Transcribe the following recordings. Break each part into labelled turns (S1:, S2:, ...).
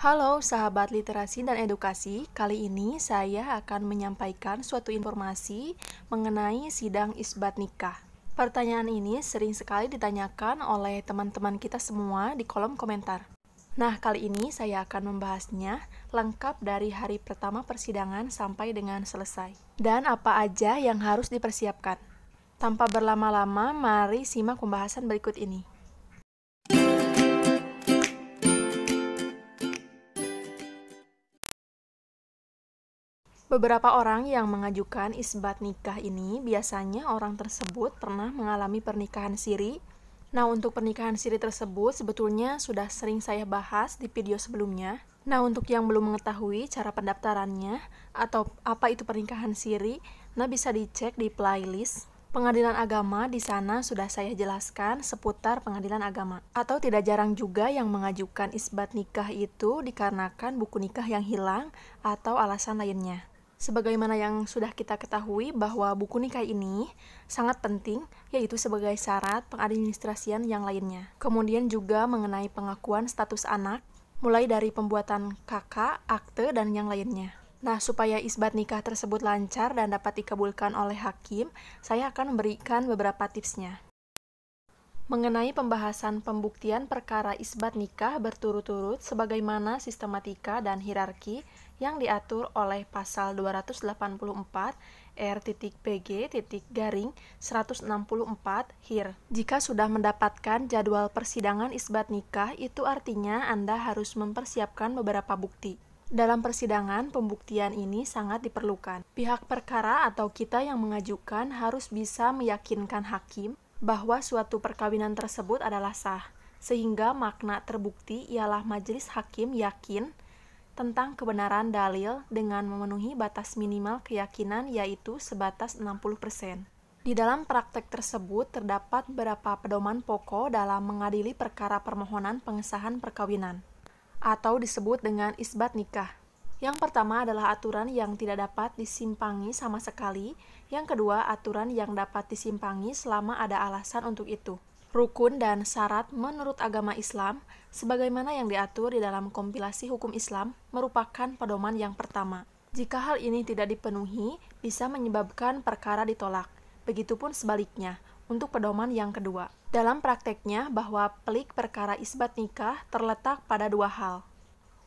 S1: Halo sahabat literasi dan edukasi, kali ini saya akan menyampaikan suatu informasi mengenai sidang isbat nikah. Pertanyaan ini sering sekali ditanyakan oleh teman-teman kita semua di kolom komentar. Nah, kali ini saya akan membahasnya lengkap dari hari pertama persidangan sampai dengan selesai. Dan apa aja yang harus dipersiapkan. Tanpa berlama-lama, mari simak pembahasan berikut ini. Beberapa orang yang mengajukan isbat nikah ini biasanya orang tersebut pernah mengalami pernikahan siri. Nah, untuk pernikahan siri tersebut sebetulnya sudah sering saya bahas di video sebelumnya. Nah, untuk yang belum mengetahui cara pendaftarannya atau apa itu pernikahan siri, nah bisa dicek di playlist Pengadilan Agama. Di sana sudah saya jelaskan seputar pengadilan agama. Atau tidak jarang juga yang mengajukan isbat nikah itu dikarenakan buku nikah yang hilang atau alasan lainnya. Sebagaimana yang sudah kita ketahui bahwa buku nikah ini sangat penting, yaitu sebagai syarat pengadministrasian yang lainnya. Kemudian juga mengenai pengakuan status anak, mulai dari pembuatan KK, akte, dan yang lainnya. Nah, supaya isbat nikah tersebut lancar dan dapat dikabulkan oleh hakim, saya akan memberikan beberapa tipsnya. Mengenai pembahasan pembuktian perkara isbat nikah berturut-turut sebagaimana sistematika dan hierarki yang diatur oleh pasal 284 R.PG.164 HIR. Jika sudah mendapatkan jadwal persidangan isbat nikah, itu artinya Anda harus mempersiapkan beberapa bukti. Dalam persidangan, pembuktian ini sangat diperlukan. Pihak perkara atau kita yang mengajukan harus bisa meyakinkan hakim bahwa suatu perkawinan tersebut adalah sah, sehingga makna terbukti ialah majelis hakim yakin tentang kebenaran dalil dengan memenuhi batas minimal keyakinan yaitu sebatas 60%. Di dalam praktek tersebut terdapat beberapa pedoman pokok dalam mengadili perkara permohonan pengesahan perkawinan, atau disebut dengan isbat nikah. Yang pertama adalah aturan yang tidak dapat disimpangi sama sekali. Yang kedua, aturan yang dapat disimpangi selama ada alasan untuk itu. Rukun dan syarat menurut agama Islam, sebagaimana yang diatur di dalam kompilasi hukum Islam, merupakan pedoman yang pertama. Jika hal ini tidak dipenuhi, bisa menyebabkan perkara ditolak. Begitupun sebaliknya, untuk pedoman yang kedua. Dalam prakteknya, bahwa pelik perkara isbat nikah terletak pada dua hal.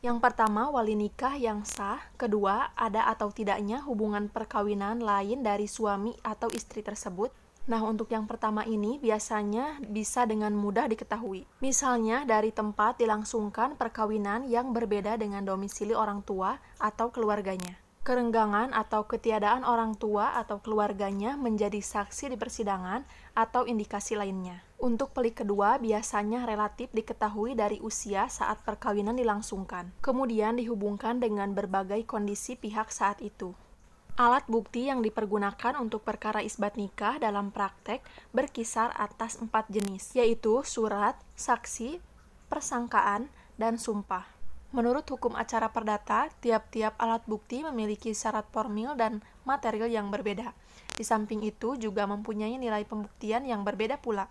S1: Yang pertama, wali nikah yang sah. Kedua, ada atau tidaknya hubungan perkawinan lain dari suami atau istri tersebut. Nah, untuk yang pertama ini biasanya bisa dengan mudah diketahui. Misalnya, dari tempat dilangsungkan perkawinan yang berbeda dengan domisili orang tua atau keluarganya. Kerenggangan atau ketiadaan orang tua atau keluarganya menjadi saksi di persidangan atau indikasi lainnya. Untuk pelik kedua biasanya relatif diketahui dari usia saat perkawinan dilangsungkan, kemudian dihubungkan dengan berbagai kondisi pihak saat itu. Alat bukti yang dipergunakan untuk perkara isbat nikah dalam praktek berkisar atas 4 jenis, yaitu surat, saksi, persangkaan, dan sumpah. Menurut hukum acara perdata, tiap-tiap alat bukti memiliki syarat formil dan material yang berbeda. Di samping itu juga mempunyai nilai pembuktian yang berbeda pula.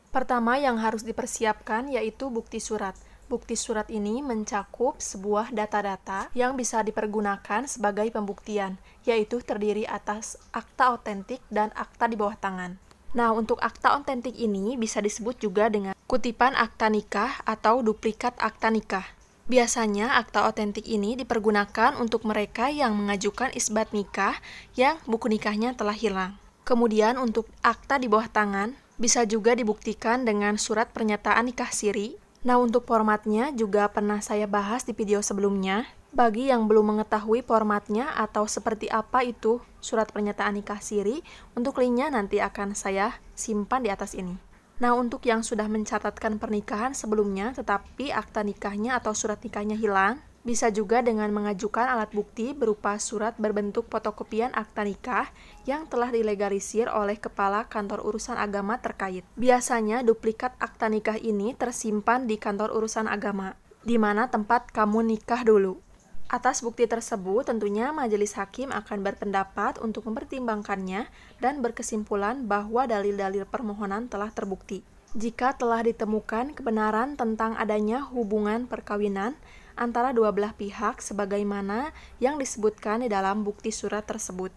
S1: Pertama yang harus dipersiapkan yaitu bukti surat. Bukti surat ini mencakup sebuah data-data yang bisa dipergunakan sebagai pembuktian, yaitu terdiri atas akta otentik dan akta di bawah tangan. Nah, untuk akta otentik ini bisa disebut juga dengan kutipan akta nikah atau duplikat akta nikah. Biasanya akta otentik ini dipergunakan untuk mereka yang mengajukan isbat nikah yang buku nikahnya telah hilang. Kemudian untuk akta di bawah tangan bisa juga dibuktikan dengan surat pernyataan nikah siri. Nah, untuk formatnya juga pernah saya bahas di video sebelumnya. Bagi yang belum mengetahui formatnya atau seperti apa itu surat pernyataan nikah siri, untuk linknya nanti akan saya simpan di atas ini. Nah, untuk yang sudah mencatatkan pernikahan sebelumnya tetapi akta nikahnya atau surat nikahnya hilang, bisa juga dengan mengajukan alat bukti berupa surat berbentuk fotokopian akta nikah yang telah dilegalisir oleh Kepala Kantor Urusan Agama terkait. Biasanya duplikat akta nikah ini tersimpan di Kantor Urusan Agama, di mana tempat kamu nikah dulu. Atas bukti tersebut, tentunya majelis hakim akan berpendapat untuk mempertimbangkannya dan berkesimpulan bahwa dalil-dalil permohonan telah terbukti. Jika telah ditemukan kebenaran tentang adanya hubungan perkawinan antara dua belah pihak sebagaimana yang disebutkan di dalam bukti surat tersebut.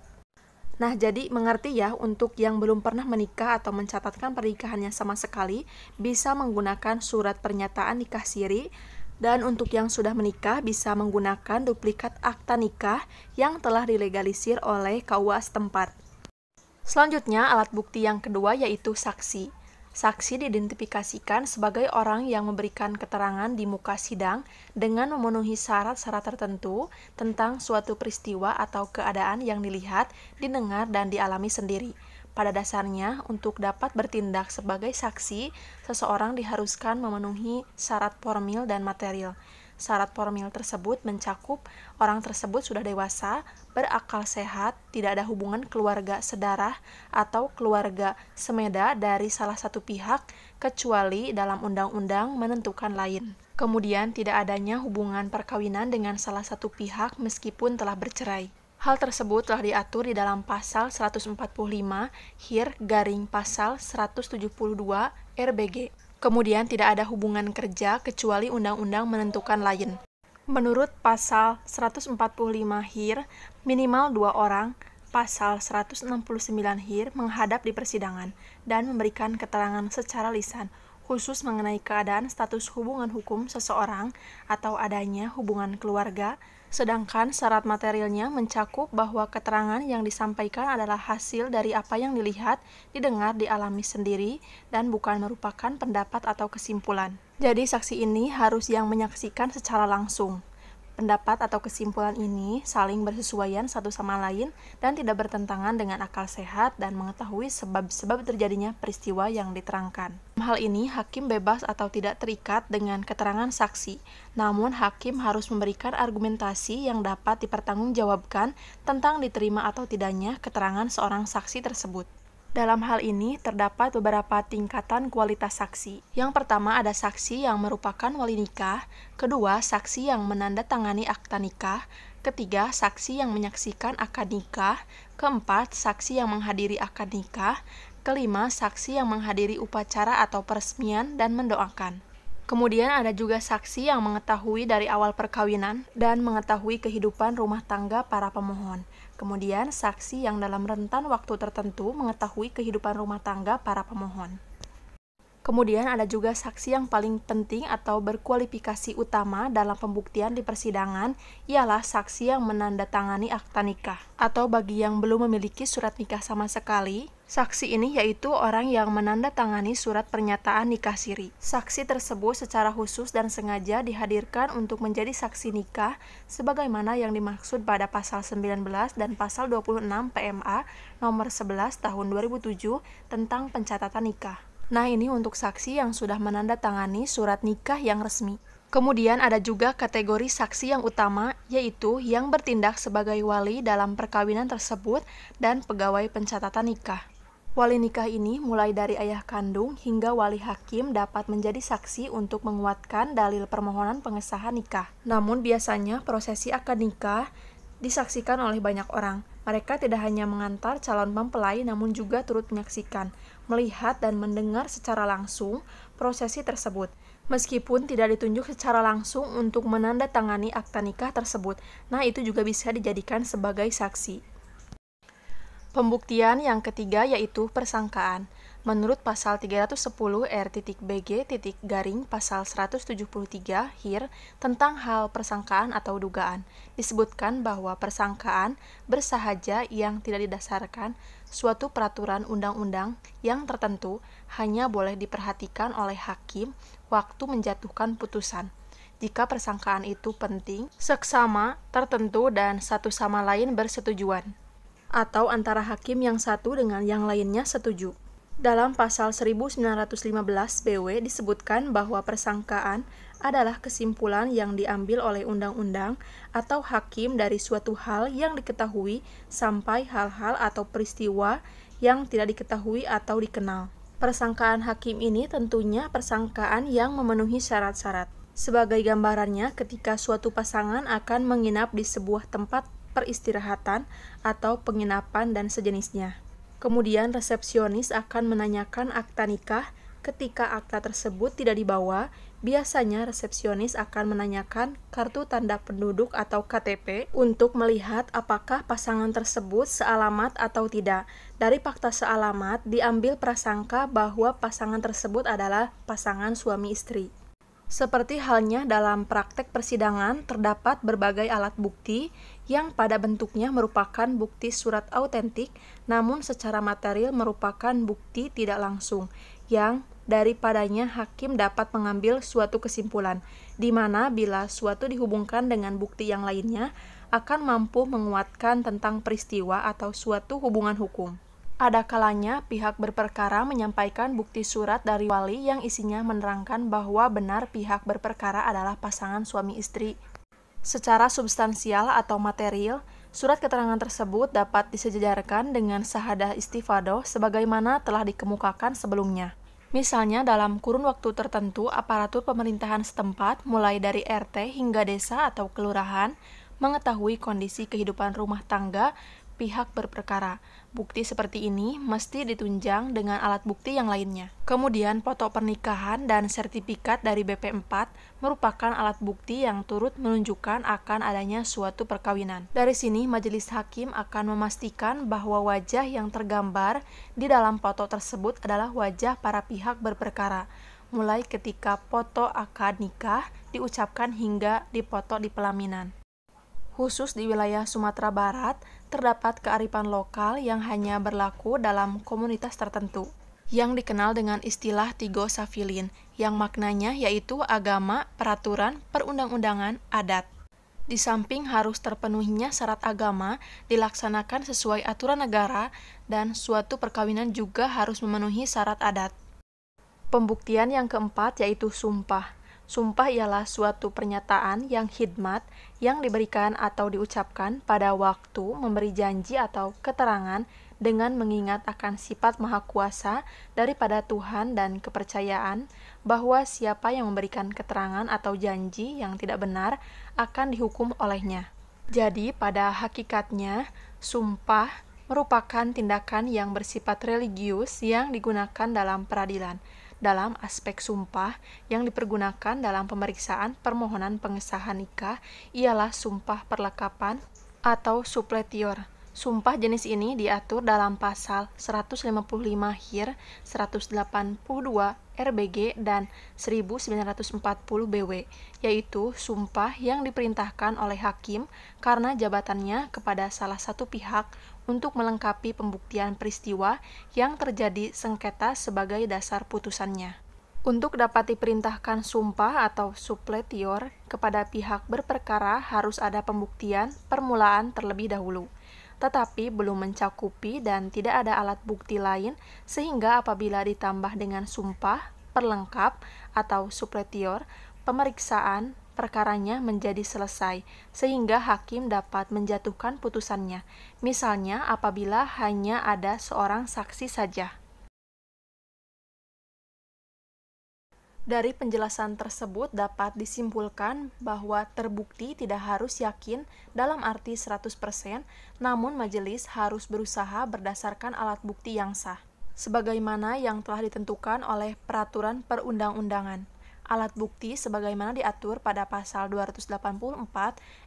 S1: Nah, jadi mengerti ya, untuk yang belum pernah menikah atau mencatatkan pernikahannya sama sekali, bisa menggunakan surat pernyataan nikah siri, dan untuk yang sudah menikah bisa menggunakan duplikat akta nikah yang telah dilegalisir oleh KUA setempat. Selanjutnya, alat bukti yang kedua yaitu saksi. Saksi diidentifikasikan sebagai orang yang memberikan keterangan di muka sidang dengan memenuhi syarat-syarat tertentu tentang suatu peristiwa atau keadaan yang dilihat, didengar, dan dialami sendiri. Pada dasarnya, untuk dapat bertindak sebagai saksi, seseorang diharuskan memenuhi syarat formil dan material. Syarat formil tersebut mencakup orang tersebut sudah dewasa, berakal sehat, tidak ada hubungan keluarga sedarah atau keluarga semeda dari salah satu pihak, kecuali dalam undang-undang menentukan lain. Kemudian tidak adanya hubungan perkawinan dengan salah satu pihak meskipun telah bercerai. Hal tersebut telah diatur di dalam pasal 145 HIR pasal 172 RBG. Kemudian tidak ada hubungan kerja kecuali undang-undang menentukan lain. Menurut pasal 145 HIR, minimal 2 orang, pasal 169 HIR menghadap di persidangan dan memberikan keterangan secara lisan, khusus mengenai keadaan status hubungan hukum seseorang atau adanya hubungan keluarga, sedangkan syarat materialnya mencakup bahwa keterangan yang disampaikan adalah hasil dari apa yang dilihat, didengar, dialami sendiri, dan bukan merupakan pendapat atau kesimpulan. Jadi saksi ini harus yang menyaksikan secara langsung. Pendapat atau kesimpulan ini saling bersesuaian satu sama lain dan tidak bertentangan dengan akal sehat dan mengetahui sebab-sebab terjadinya peristiwa yang diterangkan. Dalam hal ini, hakim bebas atau tidak terikat dengan keterangan saksi, namun hakim harus memberikan argumentasi yang dapat dipertanggungjawabkan tentang diterima atau tidaknya keterangan seorang saksi tersebut. Dalam hal ini, terdapat beberapa tingkatan kualitas saksi. Yang pertama ada saksi yang merupakan wali nikah, kedua, saksi yang menandatangani akta nikah, ketiga, saksi yang menyaksikan akad nikah, keempat, saksi yang menghadiri akad nikah, kelima, saksi yang menghadiri upacara atau peresmian dan mendoakan. Kemudian ada juga saksi yang mengetahui dari awal perkawinan dan mengetahui kehidupan rumah tangga para pemohon. Kemudian saksi yang dalam rentan waktu tertentu mengetahui kehidupan rumah tangga para pemohon. Kemudian ada juga saksi yang paling penting atau berkualifikasi utama dalam pembuktian di persidangan, ialah saksi yang menandatangani akta nikah. Atau bagi yang belum memiliki surat nikah sama sekali, saksi ini yaitu orang yang menandatangani surat pernyataan nikah siri. Saksi tersebut secara khusus dan sengaja dihadirkan untuk menjadi saksi nikah sebagaimana yang dimaksud pada pasal 19 dan pasal 26 PMA nomor 11 tahun 2007 tentang pencatatan nikah. Nah, ini untuk saksi yang sudah menandatangani surat nikah yang resmi. Kemudian ada juga kategori saksi yang utama, yaitu yang bertindak sebagai wali dalam perkawinan tersebut dan pegawai pencatatan nikah. Wali nikah ini mulai dari ayah kandung hingga wali hakim dapat menjadi saksi untuk menguatkan dalil permohonan pengesahan nikah. Namun biasanya prosesi akad nikah disaksikan oleh banyak orang. Mereka tidak hanya mengantar calon mempelai namun juga turut menyaksikan, melihat dan mendengar secara langsung prosesi tersebut. Meskipun tidak ditunjuk secara langsung untuk menandatangani akta nikah tersebut, nah itu juga bisa dijadikan sebagai saksi. Pembuktian yang ketiga yaitu persangkaan. Menurut pasal 310 R.BG pasal 173 HIR tentang hal persangkaan atau dugaan, disebutkan bahwa persangkaan bersahaja yang tidak didasarkan suatu peraturan undang-undang yang tertentu hanya boleh diperhatikan oleh hakim waktu menjatuhkan putusan. Jika persangkaan itu penting, seksama, tertentu, dan satu sama lain bersetujuan, atau antara hakim yang satu dengan yang lainnya setuju. Dalam pasal 1915 BW disebutkan bahwa persangkaan adalah kesimpulan yang diambil oleh undang-undang atau hakim dari suatu hal yang diketahui sampai hal-hal atau peristiwa yang tidak diketahui atau dikenal. Persangkaan hakim ini tentunya persangkaan yang memenuhi syarat-syarat. Sebagai gambarannya, ketika suatu pasangan akan menginap di sebuah tempat peristirahatan atau penginapan dan sejenisnya. Kemudian resepsionis akan menanyakan akta nikah Ketika akta tersebut tidak dibawa, biasanya resepsionis akan menanyakan kartu tanda penduduk atau KTP untuk melihat apakah pasangan tersebut sealamat atau tidak. Dari fakta sealamat, diambil prasangka bahwa pasangan tersebut adalah pasangan suami istri. Seperti halnya dalam praktek persidangan, terdapat berbagai alat bukti yang pada bentuknya merupakan bukti surat autentik, namun secara material merupakan bukti tidak langsung, yang daripadanya hakim dapat mengambil suatu kesimpulan, di mana bila suatu dihubungkan dengan bukti yang lainnya, akan mampu menguatkan tentang peristiwa atau suatu hubungan hukum. Ada kalanya pihak berperkara menyampaikan bukti surat dari wali yang isinya menerangkan bahwa benar pihak berperkara adalah pasangan suami istri. Secara substansial atau material, surat keterangan tersebut dapat disejajarkan dengan syahadah istifadah sebagaimana telah dikemukakan sebelumnya. Misalnya dalam kurun waktu tertentu, aparatur pemerintahan setempat, mulai dari RT hingga desa atau kelurahan, mengetahui kondisi kehidupan rumah tangga pihak berperkara. Bukti seperti ini mesti ditunjang dengan alat bukti yang lainnya. Kemudian foto pernikahan dan sertifikat dari BP4 merupakan alat bukti yang turut menunjukkan akan adanya suatu perkawinan. Dari sini majelis hakim akan memastikan bahwa wajah yang tergambar di dalam foto tersebut adalah wajah para pihak berperkara, mulai ketika foto akad nikah diucapkan hingga dipoto di pelaminan. Khusus di wilayah Sumatera Barat, terdapat kearifan lokal yang hanya berlaku dalam komunitas tertentu, yang dikenal dengan istilah Tigo Safilin, yang maknanya yaitu agama, peraturan, perundang-undangan, adat. Di samping harus terpenuhinya syarat agama, dilaksanakan sesuai aturan negara, dan suatu perkawinan juga harus memenuhi syarat adat. Pembuktian yang keempat yaitu sumpah. Sumpah ialah suatu pernyataan yang khidmat yang diberikan atau diucapkan pada waktu memberi janji atau keterangan dengan mengingat akan sifat maha kuasa daripada Tuhan dan kepercayaan bahwa siapa yang memberikan keterangan atau janji yang tidak benar akan dihukum olehnya. Jadi pada hakikatnya, sumpah merupakan tindakan yang bersifat religius yang digunakan dalam peradilan. Dalam aspek sumpah yang dipergunakan dalam pemeriksaan permohonan pengesahan nikah ialah sumpah perlengkapan atau suppletior. Sumpah jenis ini diatur dalam pasal 155 HIR, 182 RBG, dan 1940 BW, yaitu sumpah yang diperintahkan oleh hakim karena jabatannya kepada salah satu pihak untuk melengkapi pembuktian peristiwa yang terjadi sengketa sebagai dasar putusannya. Untuk dapat diperintahkan sumpah atau suppletior kepada pihak berperkara harus ada pembuktian permulaan terlebih dahulu, tetapi belum mencakupi dan tidak ada alat bukti lain sehingga apabila ditambah dengan sumpah, perlengkap, atau suppletior, pemeriksaan perkaranya menjadi selesai, sehingga hakim dapat menjatuhkan putusannya, misalnya apabila hanya ada seorang saksi saja. Dari penjelasan tersebut dapat disimpulkan bahwa terbukti tidak harus yakin dalam arti 100%, namun majelis harus berusaha berdasarkan alat bukti yang sah, sebagaimana yang telah ditentukan oleh peraturan perundang-undangan. Alat bukti sebagaimana diatur pada pasal 284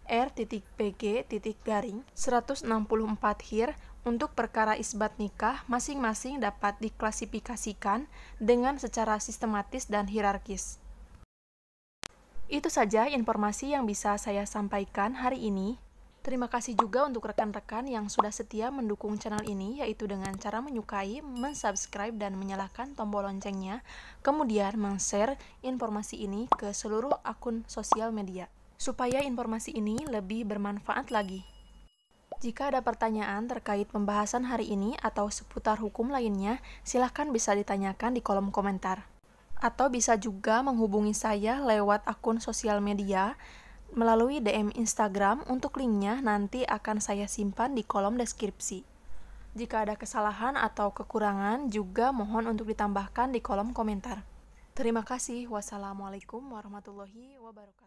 S1: R.PG.164 HIR untuk perkara isbat nikah masing-masing dapat diklasifikasikan dengan secara sistematis dan hierarkis. Itu saja informasi yang bisa saya sampaikan hari ini. Terima kasih juga untuk rekan-rekan yang sudah setia mendukung channel ini, yaitu dengan cara menyukai, mensubscribe, dan menyalakan tombol loncengnya, kemudian men-share informasi ini ke seluruh akun sosial media, supaya informasi ini lebih bermanfaat lagi. Jika ada pertanyaan terkait pembahasan hari ini atau seputar hukum lainnya, silahkan bisa ditanyakan di kolom komentar. Atau bisa juga menghubungi saya lewat akun sosial media, melalui DM Instagram. Untuk linknya nanti akan saya simpan di kolom deskripsi. Jika ada kesalahan atau kekurangan juga mohon untuk ditambahkan di kolom komentar. Terima kasih. Wassalamualaikum warahmatullahi wabarakatuh.